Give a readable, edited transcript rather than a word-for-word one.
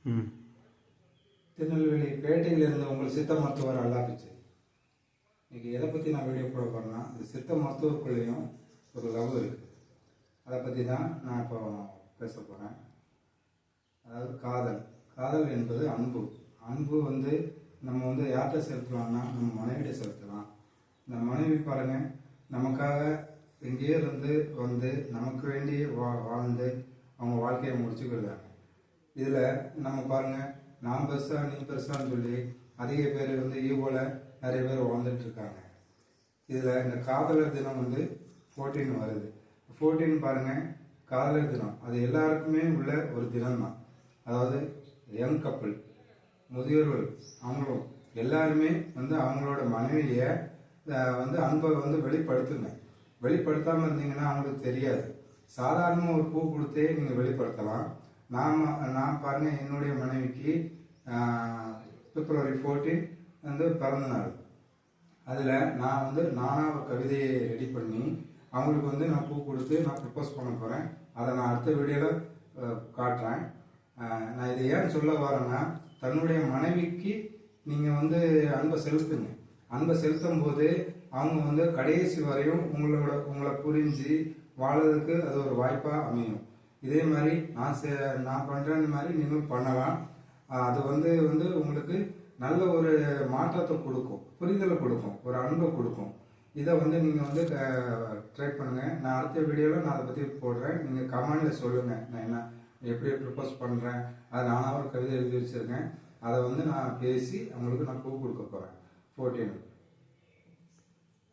திருநெல்வேலி பேட்டையிலிருந்து உங்கள் சித்த மருத்துவர் அல்லாப்பிச்சு. இன்னைக்கு எதை பற்றி நான் வீடியோ போட போகிறேன்னா, இந்த சித்த மருத்துவருக்குள்ளேயும் ஒரு லவ் இருக்குது. அதை பற்றி தான் நான் இப்போ பேச போகிறேன். அதாவது காதல் என்பது அன்பு. அன்பு நம்ம யார்கிட்ட செலுத்தலாம்னா நம்ம மனைவிட செலுத்தலாம். இந்த மனைவி பாருங்கள், நமக்காக எங்கேயே இருந்து நமக்கு வேண்டி வாழ்ந்து அவங்க வாழ்க்கையை முடிச்சுக்கிறாங்க. இதில் நம்ம பாருங்கள், நான் பெருசா நீ பெருசான்னு சொல்லி அதிக பேர் ஈவோல நிறைய பேர் வாழ்ந்துட்டு இருக்காங்க. இதில் இந்த காதலர் தினம் 14 வருது. 14 பாருங்கள், காதலர் தினம் அது எல்லாருக்குமே உள்ள ஒரு தினம் தான். அதாவது யங் கப்பிள், முதியோர்கள், அவங்களும் எல்லாருமே அவங்களோட மனைவியை அன்பை வெளிப்படுத்துங்க. வெளிப்படுத்தாமல் இருந்தீங்கன்னா அவங்களுக்கு தெரியாது. சாதாரணமாக ஒரு பூ கொடுத்தே நீங்கள் வெளிப்படுத்தலாம். நான் பாருங்க, என்னுடைய மனைவிக்கு February 14 பிறந்த நாள். அதில் நான் நானாக ஒரு கவிதையை ரெடி பண்ணி அவங்களுக்கு நான் பூ கொடுத்து நான் ப்ரப்போஸ் பண்ண போகிறேன். அதை நான் அடுத்த வீடியோவில் காட்டுறேன். நான் இதை ஏன் சொல்ல வரேன்னா, தன்னுடைய மனைவிக்கு நீங்கள் அன்பை செலுத்துங்க. அன்பை செலுத்தும் போது அவங்க கடைசி வரையும் உங்களை புரிஞ்சு வாழறதுக்கு அது ஒரு வாய்ப்பாக அமையும். இதே மாதிரி நான் பண்ணுற மாதிரி நீங்களும் பண்ணலாம். அது உங்களுக்கு நல்ல ஒரு மாற்றத்தை கொடுக்கும், புரிதலை கொடுக்கும், ஒரு அன்பை கொடுக்கும். இதை நீங்கள் ட்ரை பண்ணுங்கள். நான் அடுத்த வீடியோவில் நான் அதை பற்றி போடுறேன். நீங்கள் கமெண்டில் சொல்லுங்கள், நான் என்ன எப்படி ப்ரப்போஸ் பண்ணுறேன். அதை நானாக ஒரு கவிதை எழுதி வச்சுருக்கேன். அதை நான் பேசி அவங்களுக்கு நான் பூ கொடுக்க போகிறேன் 14.